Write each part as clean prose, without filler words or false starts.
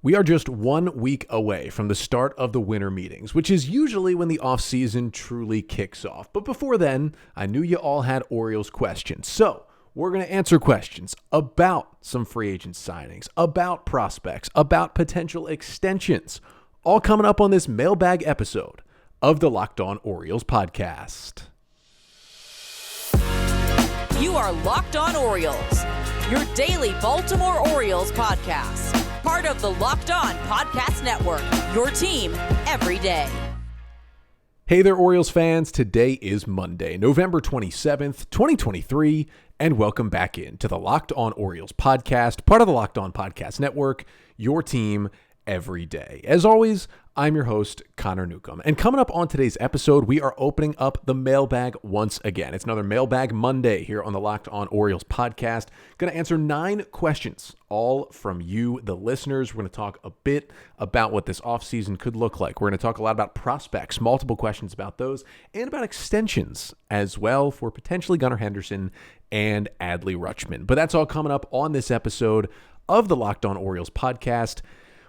We are just 1 week away from the start of the winter meetings, which is usually when the offseason truly kicks off. But before then, I knew you all had Orioles questions. So we're going to answer questions about some free agent signings, about prospects, about potential extensions, all coming up on this mailbag episode of the Locked On Orioles podcast. You are Locked On Orioles, your daily Baltimore Orioles podcast. Part of the Locked On Podcast Network, your team every day. Hey there, Orioles fans. Today is Monday, November 27th, 2023, and welcome back into the Locked On Orioles podcast, part of the Locked On Podcast Network, your team every day. As always, I'm your host, Connor Newcomb. And coming up on today's episode, we are opening up the mailbag once again. It's another Mailbag Monday here on the Locked On Orioles podcast. Going to answer 9 questions, all from you, the listeners. We're going to talk a bit about what this offseason could look like. We're going to talk a lot about prospects, multiple questions about those, and about extensions as well for potentially Gunnar Henderson and Adley Rutschman. But that's all coming up on this episode of the Locked On Orioles podcast,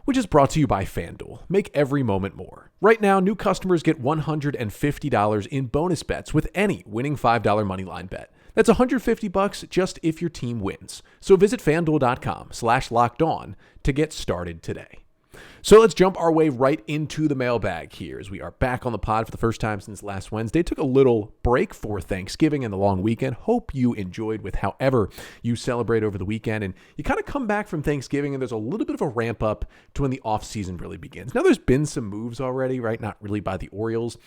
which is brought to you by FanDuel. Make every moment more. Right now, new customers get $150 in bonus bets with any winning $5 moneyline bet. That's $150 just if your team wins. So visit FanDuel.com/lockedon to get started today. So let's jump our way right into the mailbag here as we are back on the pod for the first time since last Wednesday. Took a little break for Thanksgiving and the long weekend. Hope you enjoyed with however you celebrate over the weekend. And you kind of come back from Thanksgiving and there's a little bit of a ramp up to when the offseason really begins. Now there's been some moves already, right? Not really by the Orioles.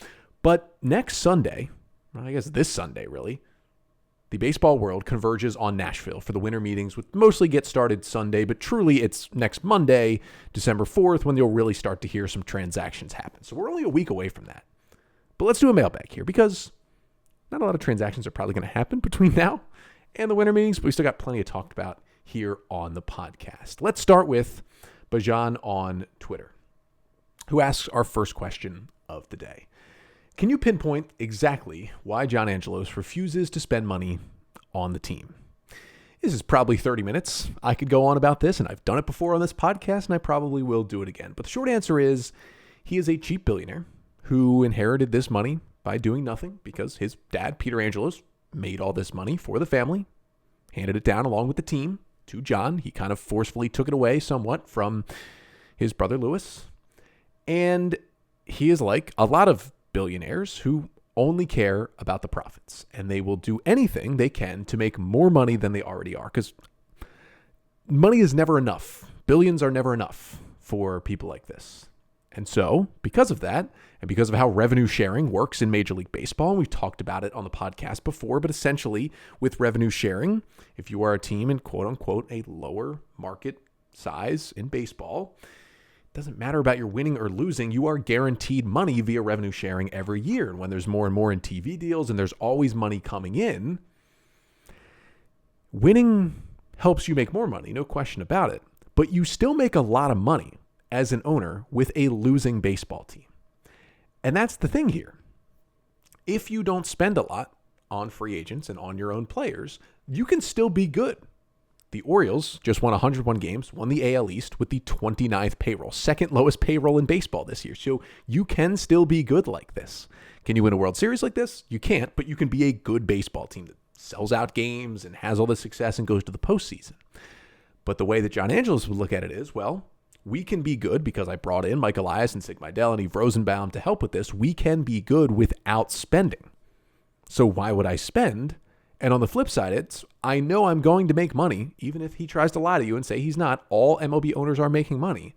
But next Sunday, I guess this Sunday really, the baseball world converges on Nashville for the winter meetings, which mostly get started Sunday, but truly it's next Monday, December 4th, when you'll really start to hear some transactions happen. So we're only a week away from that. But let's do a mailbag here because not a lot of transactions are probably going to happen between now and the winter meetings, but we still got plenty to talk about here on the podcast. Let's start with Bajan on Twitter, who asks our first question of the day. Can you pinpoint exactly why John Angelos refuses to spend money on the team? This is probably 30 minutes. I could go on about this, and I've done it before on this podcast, and I probably will do it again. But the short answer is he is a cheap billionaire who inherited this money by doing nothing because his dad, Peter Angelos, made all this money for the family, handed it down along with the team to John. He kind of forcefully took it away somewhat from his brother, Louis. And he is like a lot of billionaires who only care about the profits, and they will do anything they can to make more money than they already are, because money is never enough. Billions are never enough for people like this. And so because of that, and because of how revenue sharing works in Major League Baseball, and we've talked about it on the podcast before, but essentially with revenue sharing, if you are a team in quote unquote a lower market size in baseball, doesn't matter about your winning or losing, you are guaranteed money via revenue sharing every year. And when there's more and more in TV deals and there's always money coming in, winning helps you make more money, no question about it. But you still make a lot of money as an owner with a losing baseball team. And that's the thing here. If you don't spend a lot on free agents and on your own players, you can still be good. The Orioles just won 101 games, won the AL East with the 29th payroll, second lowest payroll in baseball this year. So you can still be good like this. Can you win a World Series like this? You can't, but you can be a good baseball team that sells out games and has all the success and goes to the postseason. But the way that John Angelos would look at it is, well, we can be good because I brought in Mike Elias and Sig Mejdal and Eve Rosenbaum to help with this. We can be good without spending. So why would I spend? And on the flip side, it's I know I'm going to make money, even if he tries to lie to you and say he's not. All MLB owners are making money.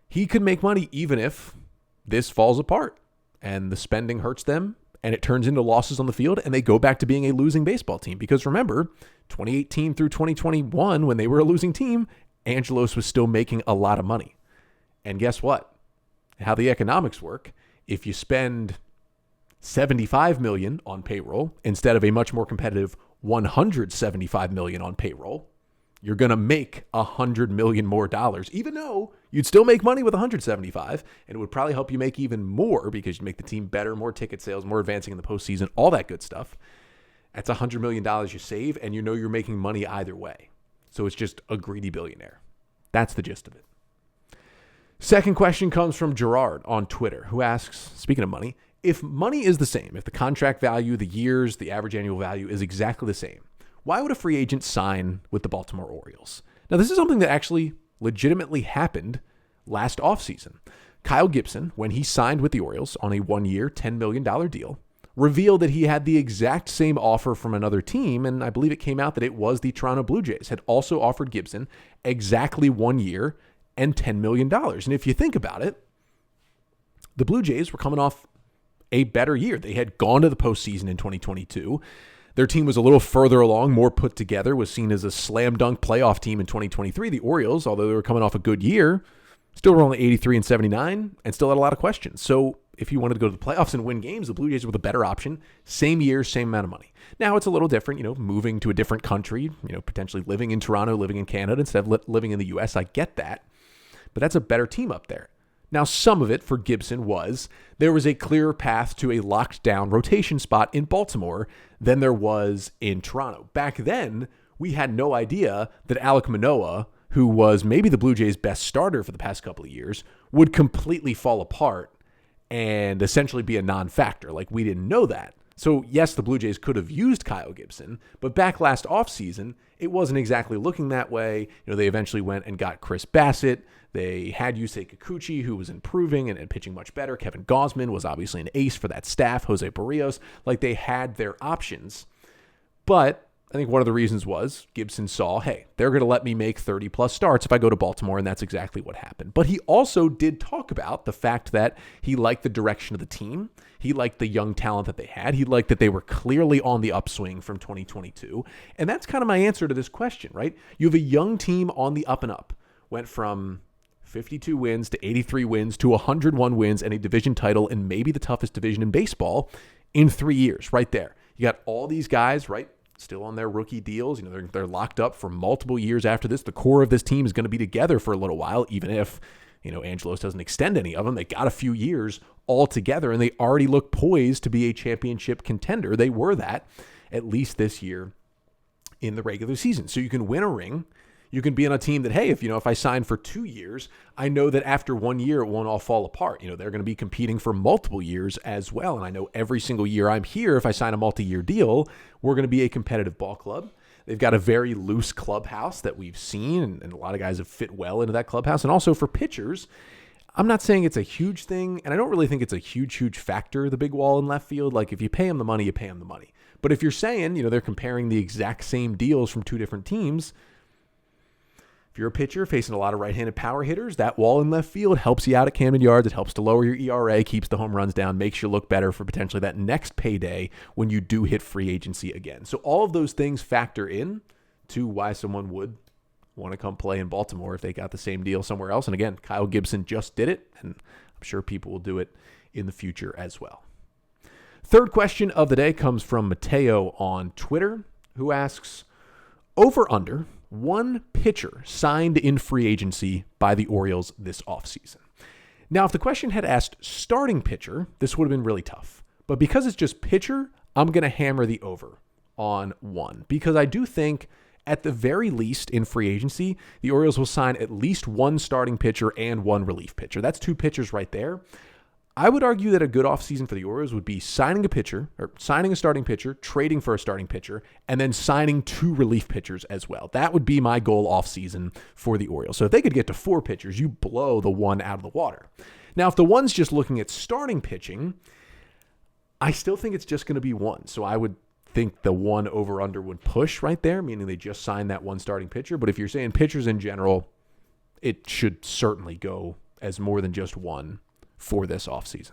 He could make money even if this falls apart and the spending hurts them and it turns into losses on the field and they go back to being a losing baseball team. Because remember, 2018 through 2021, when they were a losing team, Angelos was still making a lot of money. And guess what? How the economics work, if you spend $75 million on payroll instead of a much more competitive $175 million on payroll, you're going to make $100 million more dollars, even though you'd still make money with 175, and it would probably help you make even more because you'd make the team better, more ticket sales, more advancing in the postseason, all that good stuff. That's $100 million you save, and you know you're making money either way. So it's just a greedy billionaire. That's the gist of it. Second question comes from Gerard on Twitter, who asks, speaking of money, if money is the same, if the contract value, the years, the average annual value is exactly the same, why would a free agent sign with the Baltimore Orioles? Now, this is something that actually legitimately happened last offseason. Kyle Gibson, when he signed with the Orioles on a 1-year, $10 million deal, revealed that he had the exact same offer from another team, and I believe it came out that it was the Toronto Blue Jays, had also offered Gibson exactly 1 year and $10 million. And if you think about it, the Blue Jays were coming off a better year. They had gone to the postseason in 2022. Their team was a little further along, more put together, was seen as a slam dunk playoff team in 2023. The Orioles, although they were coming off a good year, still were only 83 and 79 and still had a lot of questions. So if you wanted to go to the playoffs and win games, the Blue Jays were the better option. Same year, same amount of money. Now it's a little different, moving to a different country, potentially living in Toronto, living in Canada instead of living in the U.S. I get that. But that's a better team up there. Now, some of it for Gibson was there was a clearer path to a locked down rotation spot in Baltimore than there was in Toronto. Back then, we had no idea that Alek Manoah, who was maybe the Blue Jays' best starter for the past couple of years, would completely fall apart and essentially be a non-factor. Like, we didn't know that. So, yes, the Blue Jays could have used Kyle Gibson, but back last offseason, it wasn't exactly looking that way. They eventually went and got Chris Bassett. They had Yusei Kikuchi, who was improving and pitching much better. Kevin Gausman was obviously an ace for that staff. Jose Barrios. Like, they had their options. But I think one of the reasons was Gibson saw, hey, they're going to let me make 30-plus starts if I go to Baltimore, and that's exactly what happened. But he also did talk about the fact that he liked the direction of the team. He liked the young talent that they had. He liked that they were clearly on the upswing from 2022. And that's kind of my answer to this question, right? You have a young team on the up and up. Went from 52 wins to 83 wins to 101 wins and a division title in maybe the toughest division in baseball in 3 years, right there. You got all these guys, right, still on their rookie deals. They're locked up for multiple years after this. The core of this team is going to be together for a little while, even if, Angelos doesn't extend any of them. They got a few years all together, and they already look poised to be a championship contender. They were that, at least this year in the regular season. So you can win a ring. You can be on a team that, hey, if I sign for 2 years, I know that after 1 year, it won't all fall apart. They're going to be competing for multiple years as well. And I know every single year I'm here, if I sign a multi-year deal, we're going to be a competitive ball club. They've got a very loose clubhouse that we've seen, and a lot of guys have fit well into that clubhouse. And also for pitchers, I'm not saying it's a huge thing, and I don't really think it's a huge factor, the big wall in left field. Like, if you pay them the money, you pay them the money. But if you're saying, they're comparing the exact same deals from two different teams, if you're a pitcher facing a lot of right-handed power hitters, that wall in left field helps you out at Camden Yards. It helps to lower your ERA, keeps the home runs down, makes you look better for potentially that next payday when you do hit free agency again. So all of those things factor in to why someone would want to come play in Baltimore if they got the same deal somewhere else. And again, Kyle Gibson just did it, and I'm sure people will do it in the future as well. Third question of the day comes from Mateo on Twitter, who asks, over/under one pitcher signed in free agency by the Orioles this offseason. Now, if the question had asked starting pitcher, this would have been really tough. But because it's just pitcher, I'm going to hammer the over on one. Because I do think, at the very least in free agency, the Orioles will sign at least one starting pitcher and one relief pitcher. That's two pitchers right there. I would argue that a good offseason for the Orioles would be signing a starting pitcher, trading for a starting pitcher, and then signing two relief pitchers as well. That would be my goal offseason for the Orioles. So if they could get to 4 pitchers, you blow the one out of the water. Now, if the one's just looking at starting pitching, I still think it's just going to be one. So I would think the one over/under would push right there, meaning they just signed that one starting pitcher. But if you're saying pitchers in general, it should certainly go as more than just one for this offseason.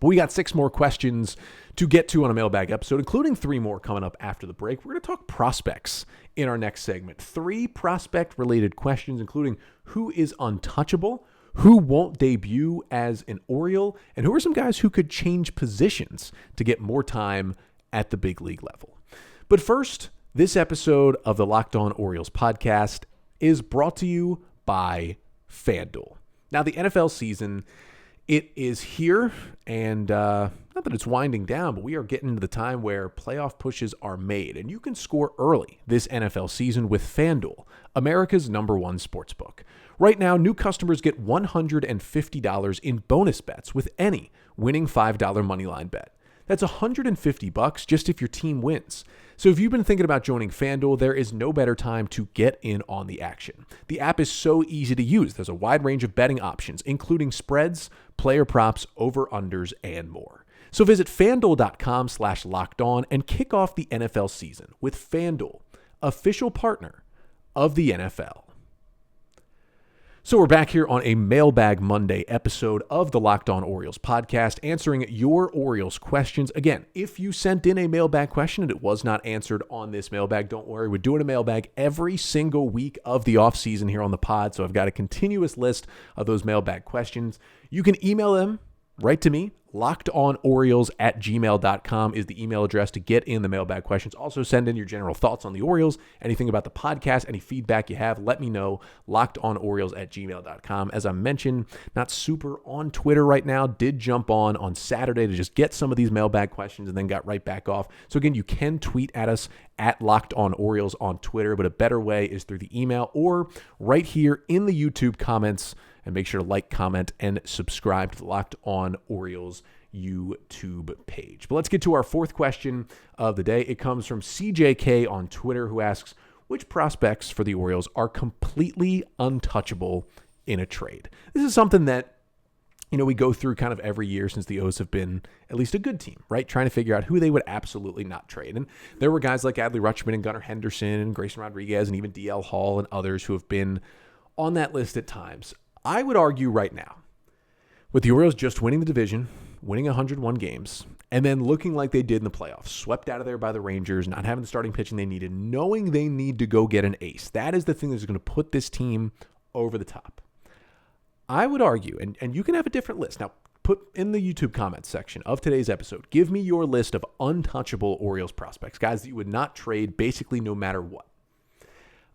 But we got 6 more questions to get to on a mailbag episode, including 3 more coming up after the break. We're going to talk prospects in our next segment. 3 prospect-related questions, including who is untouchable, who won't debut as an Oriole, and who are some guys who could change positions to get more time at the big league level. But first, this episode of the Locked On Orioles podcast is brought to you by FanDuel. Now, the NFL season, it is here, and not that it's winding down, but we are getting into the time where playoff pushes are made, and you can score early this NFL season with FanDuel, America's #1 sportsbook. Right now, new customers get $150 in bonus bets with any winning $5 moneyline bet. That's $150 just if your team wins. So if you've been thinking about joining FanDuel, there is no better time to get in on the action. The app is so easy to use. There's a wide range of betting options, including spreads, player props, over-unders, and more. So visit FanDuel.com/lockedon and kick off the NFL season with FanDuel, official partner of the NFL. So we're back here on a Mailbag Monday episode of the Locked On Orioles podcast, answering your Orioles questions. Again, if you sent in a mailbag question and it was not answered on this mailbag, don't worry. We're doing a mailbag every single week of the offseason here on the pod, so I've got a continuous list of those mailbag questions. You can email them right to me. LockedOnOrioles@gmail.com is the email address to get in the mailbag questions. Also, send in your general thoughts on the Orioles, anything about the podcast, any feedback you have, let me know. LockedOnOrioles@gmail.com. As I mentioned, not super on Twitter right now. Did jump on Saturday to just get some of these mailbag questions and then got right back off. So again, you can tweet at us at LockedOnOrioles on Twitter, but a better way is through the email or right here in the YouTube comments. And make sure to like, comment, and subscribe to the Locked On Orioles YouTube page. But let's get to our fourth question of the day. It comes from CJK on Twitter, who asks, which prospects for the Orioles are completely untouchable in a trade? This is something that, we go through kind of every year since the O's have been at least a good team, right? Trying to figure out who they would absolutely not trade. And there were guys like Adley Rutschman and Gunnar Henderson and Grayson Rodriguez and even DL Hall and others who have been on that list at times. I would argue right now, with the Orioles just winning the division, winning 101 games, and then looking like they did in the playoffs, swept out of there by the Rangers, not having the starting pitching they needed, knowing they need to go get an ace. That is the thing that's going to put this team over the top. I would argue, and you can have a different list. Now, put in the YouTube comments section of today's episode, give me your list of untouchable Orioles prospects, guys that you would not trade basically no matter what.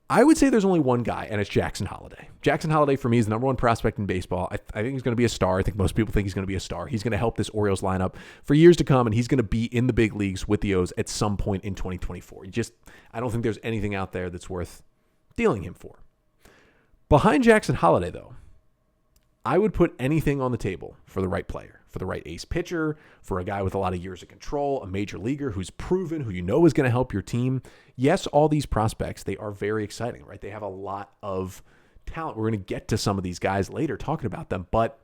I would say there's only one guy, and it's Jackson Holliday. Jackson Holliday, for me, is the number one prospect in baseball. I think he's going to be a star. I think most people think he's going to be a star. He's going to help this Orioles lineup for years to come, and he's going to be in the big leagues with the O's at some point in 2024. I don't think there's anything out there that's worth dealing him for. Behind Jackson Holliday, though, I would put anything on the table for the right player, for the right ace pitcher, for a guy with a lot of years of control, a major leaguer who's proven, who is going to help your team. Yes, all these prospects, they are very exciting, right? They have a lot of talent. We're going to get to some of these guys later talking about them, but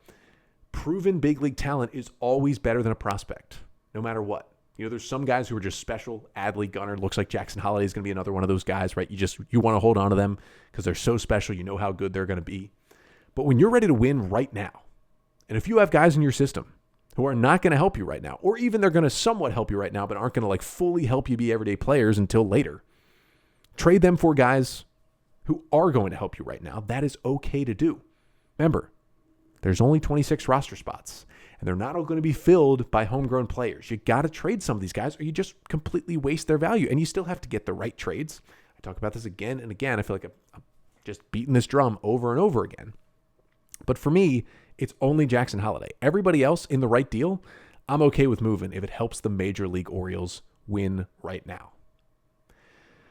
proven big league talent is always better than a prospect, no matter what. There's some guys who are just special. Adley, Gunnar, looks like Jackson Holliday is going to be another one of those guys, right? You want to hold on to them because they're so special. You know how good they're going to be. But when you're ready to win right now, and if you have guys in your system who are not going to help you right now, or even they're going to somewhat help you right now, but aren't going to fully help you be everyday players until later, trade them for guys who are going to help you right now. That is okay to do. Remember, there's only 26 roster spots, and they're not all going to be filled by homegrown players. You got to trade some of these guys, or you just completely waste their value, and you still have to get the right trades. I talk about this again and again. I feel like I'm just beating this drum over and over again. But for me, it's only Jackson Holliday. Everybody else in the right deal, I'm okay with moving if it helps the Major League Orioles win right now.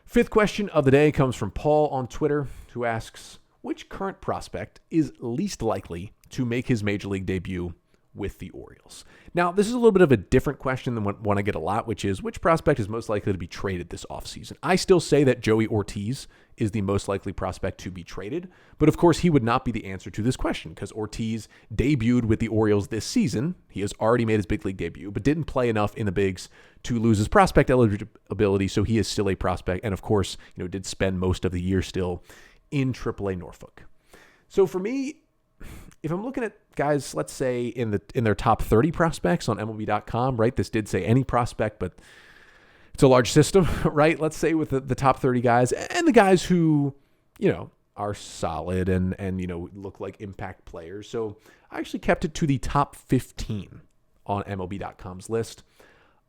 Fifth question of the day comes from Paul on Twitter, who asks, which current prospect is least likely to make his Major League debut with the Orioles? Now, this is a little bit of a different question than one I get a lot, which is which prospect is most likely to be traded this offseason? I still say that Joey Ortiz is the most likely prospect to be traded, but of course he would not be the answer to this question because Ortiz debuted with the Orioles this season. He has already made his big league debut, but didn't play enough in the bigs to lose his prospect eligibility, so he is still a prospect, and of course, did spend most of the year still in AAA Norfolk. So for me, if I'm looking at guys, let's say in their top 30 prospects on MLB.com, right? This did say any prospect, but it's a large system, right? Let's say with the top 30 guys and the guys who, are solid and look like impact players. So I actually kept it to the top 15 on MLB.com's list.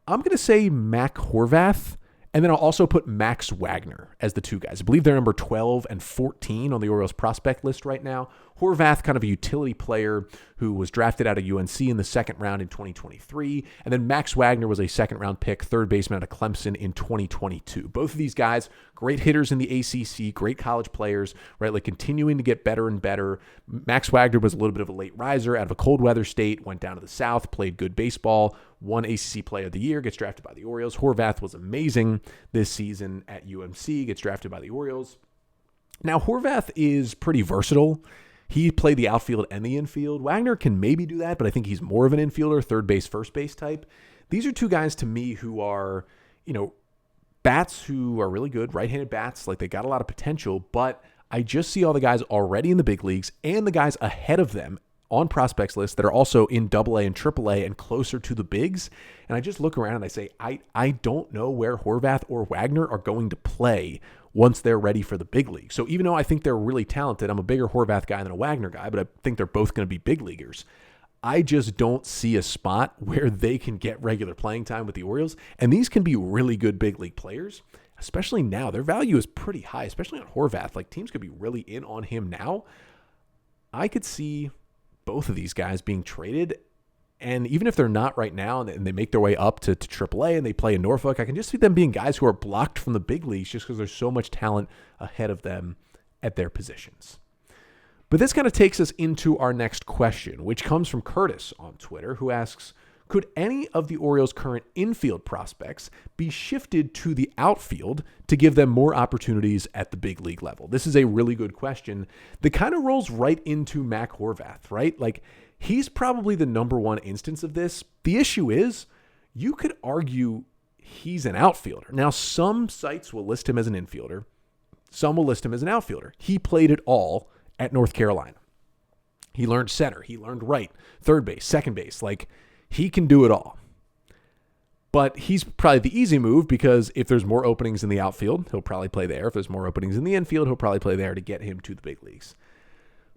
I'm going to say Mac Horvath, and then I'll also put Max Wagner as the two guys. I believe they're number 12 and 14 on the Orioles prospect list right now. Horvath, kind of a utility player who was drafted out of UNC in the second round in 2023. And then Max Wagner was a second-round pick, third baseman out of Clemson in 2022. Both of these guys, great hitters in the ACC, great college players, right? Like continuing to get better and better. Max Wagner was a little bit of a late riser out of a cold weather state, went down to the South, played good baseball, won ACC Player of the Year, gets drafted by the Orioles. Horvath was amazing this season at UMC, gets drafted by the Orioles. Now, Horvath is pretty versatile. He played the outfield and the infield. Wagner can maybe do that, but I think he's more of an infielder, third base, first base type. These are two guys to me who are, bats who are really good, right-handed bats. Like they got a lot of potential, but I just see all the guys already in the big leagues and the guys ahead of them on prospects list that are also in AA and AAA and closer to the bigs. And I just look around and I say, I don't know where Horvath or Wagner are going to play once they're ready for the big league. So even though I think they're really talented, I'm a bigger Horvath guy than a Wagner guy, but I think they're both going to be big leaguers. I just don't see a spot where they can get regular playing time with the Orioles. And these can be really good big league players, especially now. Their value is pretty high, especially on Horvath. Like teams could be really in on him now. I could see both of these guys being traded. And even if they're not right now and they make their way up to AAA and they play in Norfolk, I can just see them being guys who are blocked from the big leagues just because there's so much talent ahead of them at their positions. But this kind of takes us into our next question, which comes from Curtis on Twitter, who asks, could any of the Orioles' current infield prospects be shifted to the outfield to give them more opportunities at the big league level? This is a really good question that kind of rolls right into Mac Horvath, right? Like, he's probably the number one instance of this. The issue is, you could argue he's an outfielder. Now, some sites will list him as an infielder. Some will list him as an outfielder. He played it all at North Carolina. He learned center. He learned right, third base, second base. Like, he can do it all. But he's probably the easy move because if there's more openings in the outfield, he'll probably play there. If there's more openings in the infield, he'll probably play there to get him to the big leagues.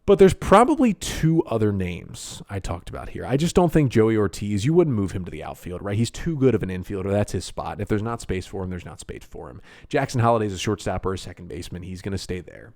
But there's probably two other names I talked about here. I just don't think Joey Ortiz, you wouldn't move him to the outfield, right? He's too good of an infielder. That's his spot. If there's not space for him, there's not space for him. Jackson Holliday's a shortstop or a second baseman. He's going to stay there.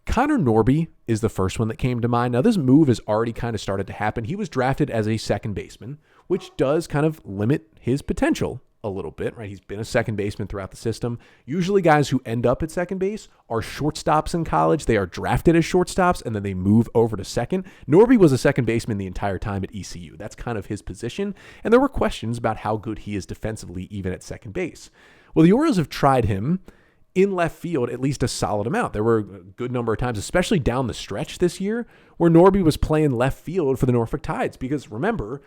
Connor Norby is the first one that came to mind. Now, this move has already kind of started to happen. He was drafted as a second baseman, which does kind of limit his potential a little bit, right? He's been a second baseman throughout the system. Usually guys who end up at second base are shortstops in college. They are drafted as shortstops, and then they move over to second. Norby was a second baseman the entire time at ECU. That's kind of his position, and there were questions about how good he is defensively even at second base. Well, the Orioles have tried him in left field at least a solid amount. There were a good number of times, especially down the stretch this year, where Norby was playing left field for the Norfolk Tides. Because remember,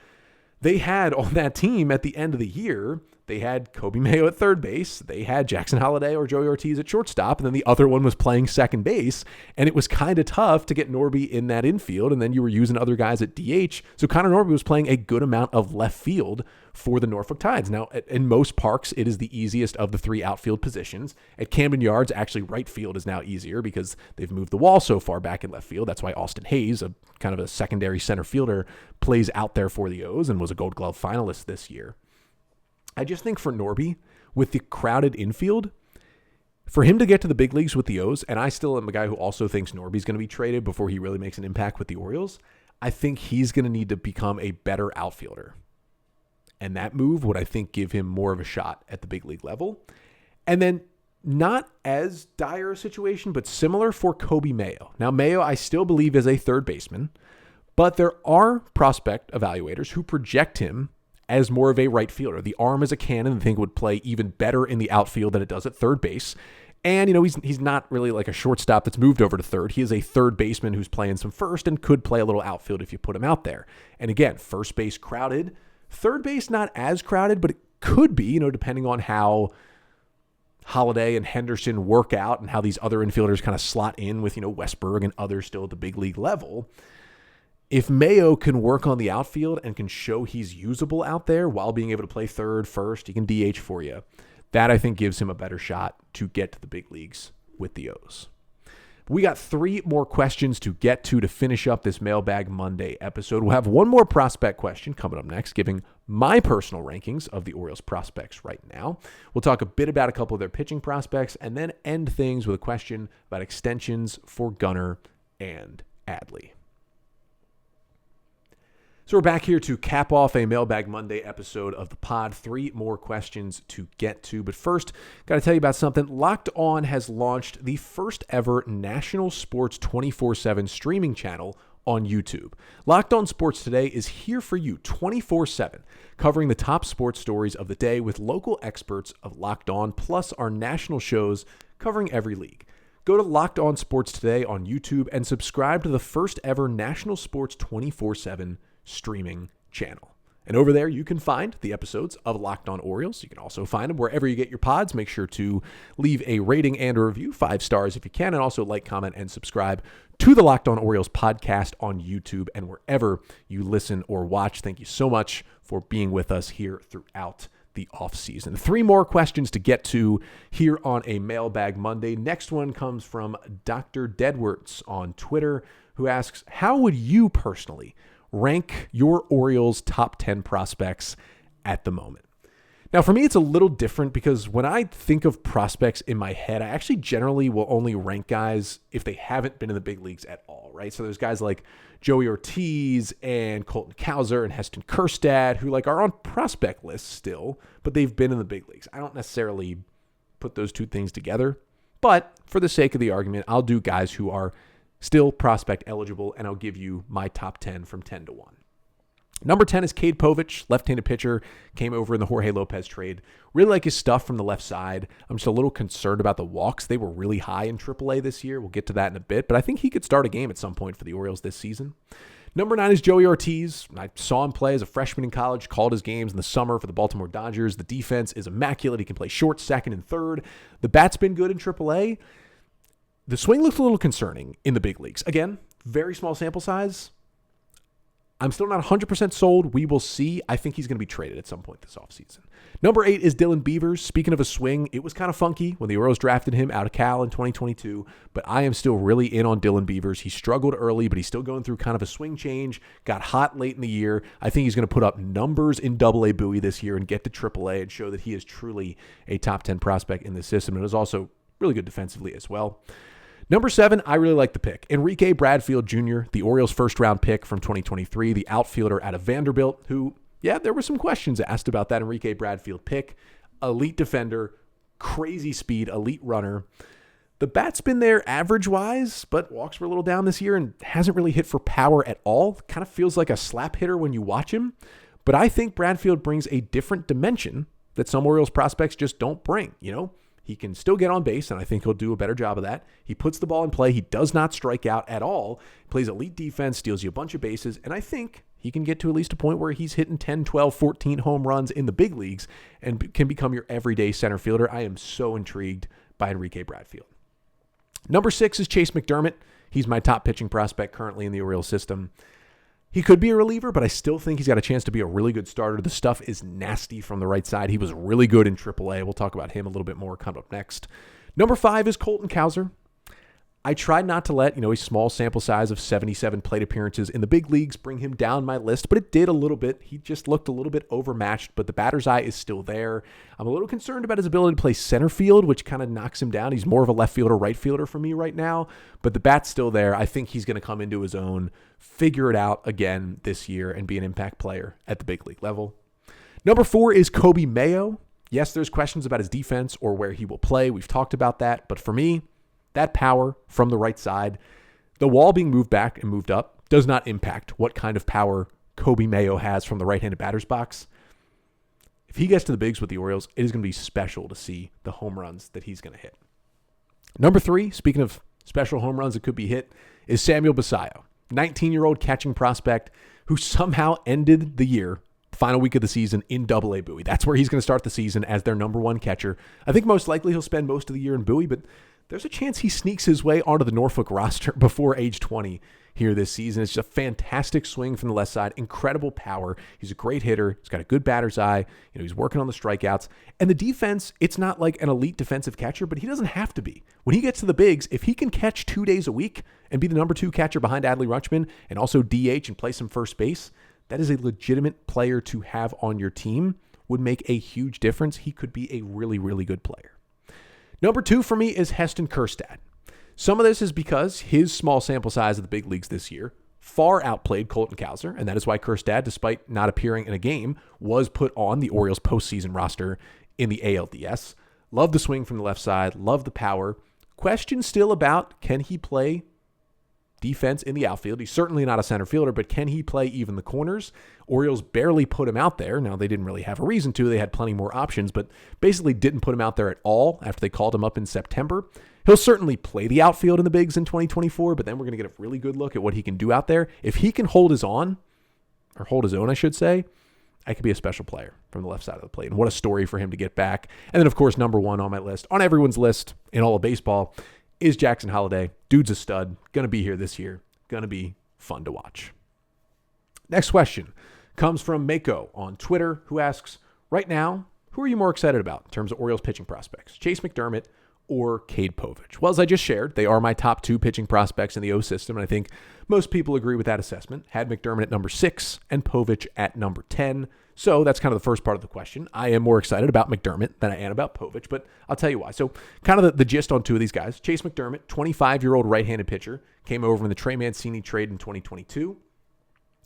they had on that team at the end of the year, they had Kobe Mayo at third base, they had Jackson Holliday or Joey Ortiz at shortstop, and then the other one was playing second base, and it was kind of tough to get Norby in that infield, and then you were using other guys at DH. So Connor Norby was playing a good amount of left field for the Norfolk Tides. Now, in most parks, it is the easiest of the three outfield positions. At Camden Yards, actually right field is now easier because they've moved the wall so far back in left field. That's why Austin Hayes, a kind of a secondary center fielder, plays out there for the O's and was a Gold Glove finalist this year. I just think for Norby, with the crowded infield, for him to get to the big leagues with the O's, and I still am a guy who also thinks Norby's going to be traded before he really makes an impact with the Orioles, I think he's going to need to become a better outfielder. And that move would, I think, give him more of a shot at the big league level. And then not as dire a situation, but similar for Kobe Mayo. Now, Mayo, I still believe, is a third baseman, but there are prospect evaluators who project him as more of a right fielder. The arm is a cannon. I think would play even better in the outfield than it does at third base. And, he's not really like a shortstop that's moved over to third. He is a third baseman who's playing some first and could play a little outfield if you put him out there. And again, first base crowded. Third base not as crowded, but it could be, depending on how Holliday and Henderson work out and how these other infielders kind of slot in with, Westberg and others still at the big league level. If Mayo can work on the outfield and can show he's usable out there while being able to play third, first, he can DH for you. That, I think, gives him a better shot to get to the big leagues with the O's. We got 3 more questions to get to finish up this Mailbag Monday episode. We'll have one more prospect question coming up next, giving my personal rankings of the Orioles prospects right now. We'll talk a bit about a couple of their pitching prospects and then end things with a question about extensions for Gunnar and Adley. So we're back here to cap off a Mailbag Monday episode of the pod. 3 more questions to get to. But first, got to tell you about something. Locked On has launched the first ever national sports 24/7 streaming channel on YouTube. Locked On Sports Today is here for you 24/7, covering the top sports stories of the day with local experts of Locked On, plus our national shows covering every league. Go to Locked On Sports Today on YouTube and subscribe to the first ever national sports 24/7 streaming channel. And over there, you can find the episodes of Locked On Orioles. You can also find them wherever you get your pods. Make sure to leave a rating and a review, 5 stars if you can, and also like, comment, and subscribe to the Locked On Orioles podcast on YouTube and wherever you listen or watch. Thank you so much for being with us here throughout the offseason. 3 more questions to get to here on a Mailbag Monday. Next one comes from Dr. Deadwords on Twitter, who asks, how would you personally rank your Orioles top 10 prospects at the moment? Now, for me, it's a little different because when I think of prospects in my head, I actually generally will only rank guys if they haven't been in the big leagues at all, right? So there's guys like Joey Ortiz and Colton Cowser and Heston Kjerstad who are on prospect lists still, but they've been in the big leagues. I don't necessarily put those two things together, but for the sake of the argument, I'll do guys who are still prospect eligible, and I'll give you my top 10 from 10 to 1. Number 10 is Cade Povich, left-handed pitcher, came over in the Jorge Lopez trade. Really like his stuff from the left side. I'm just a little concerned about the walks. They were really high in AAA this year. We'll get to that in a bit, but I think he could start a game at some point for the Orioles this season. Number 9 is Joey Ortiz. I saw him play as a freshman in college, called his games in the summer for the Baltimore Dodgers. The defense is immaculate. He can play short, second, and third. The bat's been good in AAA. The swing looks a little concerning in the big leagues. Again, very small sample size. I'm still not 100% sold. We will see. I think he's going to be traded at some point this offseason. Number 8 is Dylan Beavers. Speaking of a swing, it was kind of funky when the Orioles drafted him out of Cal in 2022, but I am still really in on Dylan Beavers. He struggled early, but he's still going through kind of a swing change, got hot late in the year. I think he's going to put up numbers in AA Bowie this year and get to AAA and show that he is truly a top 10 prospect in the system, and is also really good defensively as well. Number 7, I really like the pick. Enrique Bradfield Jr., the Orioles' first-round pick from 2023, the outfielder out of Vanderbilt, who, there were some questions asked about that Enrique Bradfield pick. Elite defender, crazy speed, elite runner. The bat's been there average-wise, but walks were a little down this year and hasn't really hit for power at all. Kind of feels like a slap hitter when you watch him. But I think Bradfield brings a different dimension that some Orioles prospects just don't bring, He can still get on base, and I think he'll do a better job of that. He puts the ball in play. He does not strike out at all. Plays elite defense, steals you a bunch of bases, and I think he can get to at least a point where he's hitting 10, 12, 14 home runs in the big leagues and can become your everyday center fielder. I am so intrigued by Enrique Bradfield. Number 6 is Chase McDermott. He's my top pitching prospect currently in the Orioles system. He could be a reliever, but I still think he's got a chance to be a really good starter. The stuff is nasty from the right side. He was really good in AAA. We'll talk about him a little bit more coming up next. Number 5 is Colton Cowser. I tried not to let, a small sample size of 77 plate appearances in the big leagues bring him down my list, but it did a little bit. He just looked a little bit overmatched, but the batter's eye is still there. I'm a little concerned about his ability to play center field, which kind of knocks him down. He's more of a left fielder, right fielder for me right now, but the bat's still there. I think he's going to come into his own, figure it out again this year, and be an impact player at the big league level. Number 4 is Kobe Mayo. Yes, there's questions about his defense or where he will play. We've talked about that, but for me, that power from the right side, the wall being moved back and moved up, does not impact what kind of power Kobe Mayo has from the right-handed batter's box. If he gets to the bigs with the Orioles, it is going to be special to see the home runs that he's going to hit. Number 3, speaking of special home runs that could be hit, is Samuel Basallo, 19-year-old catching prospect who somehow ended the year, final week of the season, in AA Bowie. That's where he's going to start the season as their number 1 catcher. I think most likely he'll spend most of the year in Bowie, but there's a chance he sneaks his way onto the Norfolk roster before age 20 here this season. It's just a fantastic swing from the left side, incredible power. He's a great hitter. He's got a good batter's eye. He's working on the strikeouts. And the defense, it's not like an elite defensive catcher, but he doesn't have to be. When he gets to the bigs, if he can catch 2 days a week and be the number 2 catcher behind Adley Rutschman and also DH and play some first base, that is a legitimate player to have on your team. Would make a huge difference. He could be a really, really good player. Number 2 for me is Heston Kjerstad. Some of this is because his small sample size of the big leagues this year far outplayed Colton Cowser, and that is why Kjerstad, despite not appearing in a game, was put on the Orioles postseason roster in the ALDS. Love the swing from the left side, love the power. Question still about, can he play defense in the outfield? He's certainly not a center fielder, but can he play even the corners? Orioles barely put him out there. Now, they didn't really have a reason to. They had plenty more options, but basically didn't put him out there at all after they called him up in September. He'll certainly play the outfield in the bigs in 2024, but then we're going to get a really good look at what he can do out there. If he can hold his own, I should say, I could be a special player from the left side of the plate. And what a story for him to get back. And then, of course, number one on my list, on everyone's list in all of baseball, is Jackson Holliday. Dude's a stud. Going to be here this year. Going to be fun to watch. Next question comes from Mako on Twitter, who asks, right now, who are you more excited about in terms of Orioles pitching prospects? Chase McDermott or Cade Povich? Well, as I just shared, they are my top two pitching prospects in the O system, and I think most people agree with that assessment. Had McDermott at number 6 and Povich at number 10. So that's kind of the first part of the question. I am more excited about McDermott than I am about Povich, but I'll tell you why. So kind of the gist on two of these guys. Chase McDermott, 25-year-old right-handed pitcher, came over in the Trey Mancini trade in 2022.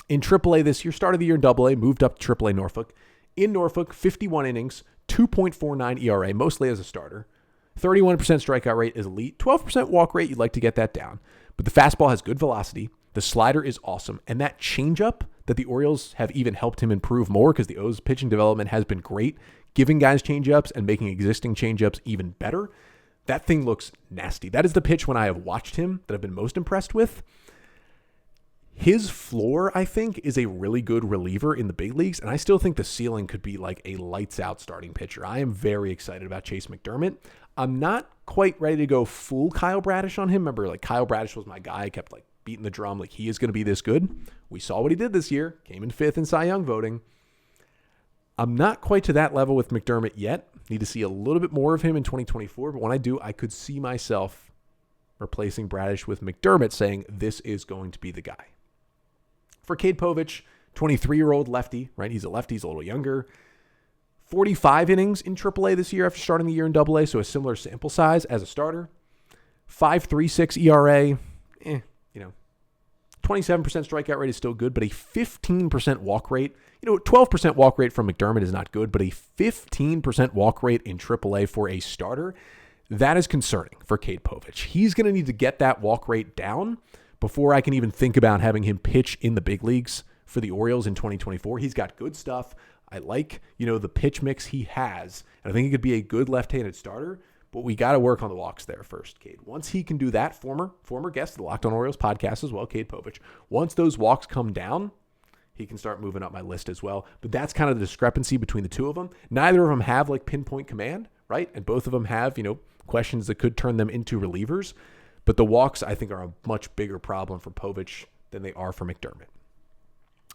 In AAA this year, started the year in AA, moved up to AAA Norfolk. In Norfolk, 51 innings, 2.49 ERA, mostly as a starter. 31% strikeout rate is elite. 12% walk rate, you'd like to get that down. But the fastball has good velocity. The slider is awesome. And that changeup that the Orioles have even helped him improve more, because the O's pitching development has been great, giving guys changeups and making existing changeups even better. That thing looks nasty. That is the pitch when I have watched him that I've been most impressed with. His floor, I think, is a really good reliever in the big leagues, and I still think the ceiling could be like a lights-out starting pitcher. I am very excited about Chase McDermott. I'm not quite ready to go full Kyle Bradish on him. Remember, like, Kyle Bradish was my guy. I kept like beating the drum like he is going to be this good. We saw what he did this year. Came in 5th in Cy Young voting. I'm not quite to that level with McDermott yet. Need to see a little bit more of him in 2024, but when I do, I could see myself replacing Bradish with McDermott, saying this is going to be the guy. For Cade Povich, 23-year-old lefty, right? He's a lefty, he's a little younger. 45 innings in AAA this year after starting the year in AA, so a similar sample size as a starter. 5.36 ERA, 27% strikeout rate is still good, but a 15% walk rate. 12% walk rate from McDermott is not good, but a 15% walk rate in AAA for a starter, that is concerning for Cade Povich. He's going to need to get that walk rate down before I can even think about having him pitch in the big leagues for the Orioles in 2024. He's got good stuff. I like, the pitch mix he has. And I think he could be a good left-handed starter, but we got to work on the walks there first, Cade. Once he can do that, former guest of the Locked On Orioles podcast as well, Cade Povich. Once those walks come down, he can start moving up my list as well. But that's kind of the discrepancy between the two of them. Neither of them have like pinpoint command, right? And both of them have, questions that could turn them into relievers. But the walks, I think, are a much bigger problem for Povich than they are for McDermott.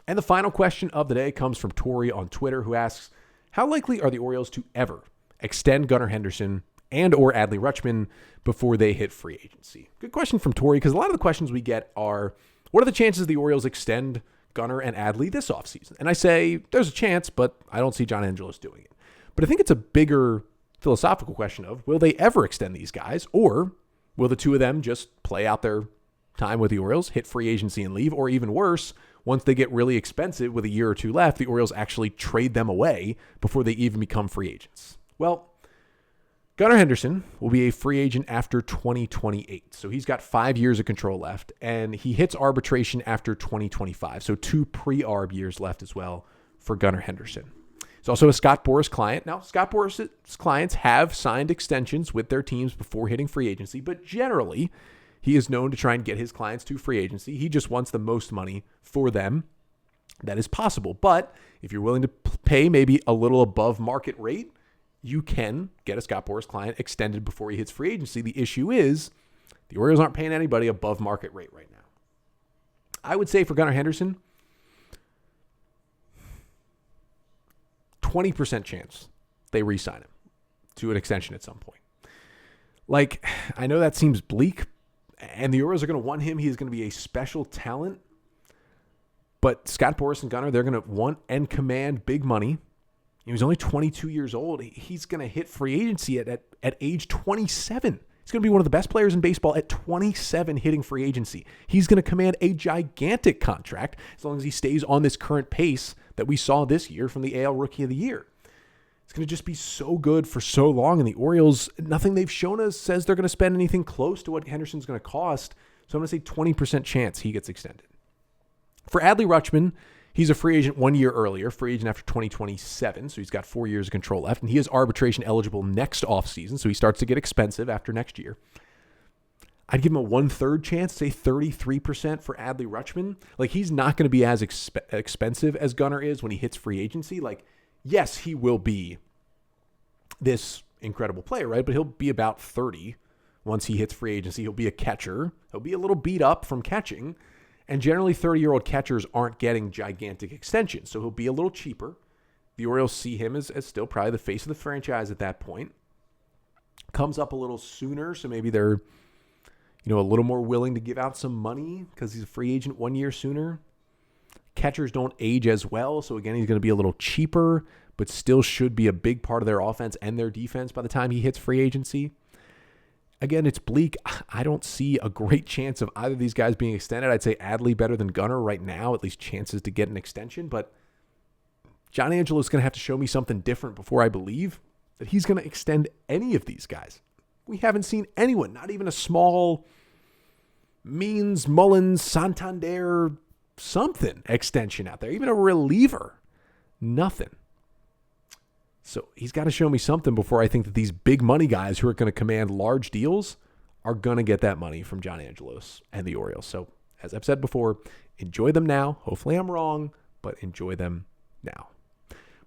And the final question of the day comes from Tori on Twitter, who asks, how likely are the Orioles to ever extend Gunnar Henderson and or Adley Rutschman before they hit free agency? Good question from Tori, because a lot of the questions we get are, what are the chances the Orioles extend Gunnar and Adley this offseason? And I say, there's a chance, but I don't see John Angelos doing it. But I think it's a bigger philosophical question of, will they ever extend these guys, or will the two of them just play out their time with the Orioles, hit free agency and leave, or even worse, once they get really expensive with a year or two left, the Orioles actually trade them away before they even become free agents? Well, Gunnar Henderson will be a free agent after 2028. So he's got 5 years of control left, and he hits arbitration after 2025. So 2 pre-arb years left as well for Gunnar Henderson. He's also a Scott Boras client. Now, Scott Boras' clients have signed extensions with their teams before hitting free agency, but generally, he is known to try and get his clients to free agency. He just wants the most money for them that is possible. But if you're willing to pay maybe a little above market rate, you can get a Scott Boras client extended before he hits free agency. The issue is the Orioles aren't paying anybody above market rate right now. I would say for Gunnar Henderson, 20% chance they re-sign him to an extension at some point. Like, I know that seems bleak, and the Orioles are going to want him. He's going to be a special talent. But Scott Boras and Gunnar, they're going to want and command big money. He was only 22 years old. He's going to hit free agency at age 27. He's He's going to be one of the best players in baseball at 27 hitting free agency. He's going to command a gigantic contract as long as he stays on this current pace that we saw this year from the AL Rookie of the Year. It's going to just be so good for so long. And the Orioles, nothing they've shown us says they're going to spend anything close to what Henderson's going to cost. So I'm going to say 20% chance he gets extended. For Adley Rutschman, he's a free agent 1 year earlier, free agent after 2027. So he's got 4 years of control left. And he is arbitration eligible next offseason. So he starts to get expensive after next year. I'd give him a 1/3 chance, say 33% for Adley Rutschman. Like, he's not going to be as expensive as Gunnar is when he hits free agency. Like, yes, he will be this incredible player, right? But he'll be about 30 once he hits free agency. He'll be a catcher. He'll be a little beat up from catching. And generally, 30-year-old catchers aren't getting gigantic extensions. So he'll be a little cheaper. The Orioles see him as still probably the face of the franchise at that point. Comes up a little sooner, so maybe they're a little more willing to give out some money because he's a free agent 1 year sooner. Catchers don't age as well, so again, he's going to be a little cheaper, but still should be a big part of their offense and their defense by the time he hits free agency. Again, it's bleak. I don't see a great chance of either of these guys being extended. I'd say Adley better than Gunnar right now, at least chances to get an extension, but John Angelos is going to have to show me something different before I believe that he's going to extend any of these guys. We haven't seen anyone, not even a small Means, Mullins, Santander, something extension out there, even a reliever. Nothing. So he's got to show me something before I think that these big money guys who are going to command large deals are going to get that money from John Angelos and the Orioles. So as I've said before, enjoy them now. Hopefully I'm wrong, but enjoy them now.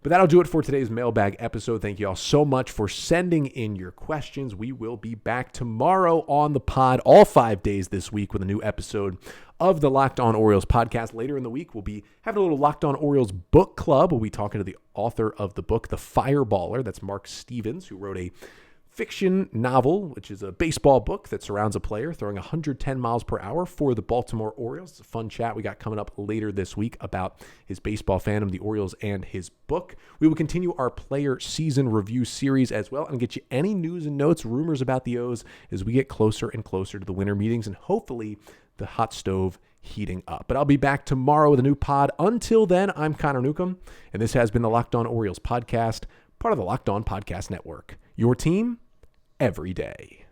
But that'll do it for today's Mailbag episode. Thank you all so much for sending in your questions. We will be back tomorrow on the pod all 5 days this week with a new episode of the Locked On Orioles podcast. Later in the week, we'll be having a little Locked On Orioles book club. We'll be talking to the author of the book, The Fireballer. That's Mark Stevens, who wrote a fiction novel, which is a baseball book that surrounds a player throwing 110 miles per hour for the Baltimore Orioles. It's a fun chat we got coming up later this week about his baseball fandom, the Orioles, and his book. We will continue our player season review series as well and get you any news and notes, rumors about the O's as we get closer and closer to the winter meetings and hopefully the hot stove heating up. But I'll be back tomorrow with a new pod. Until then, I'm Connor Newcomb, and this has been the Locked On Orioles podcast, part of the Locked On Podcast Network. Your team every day.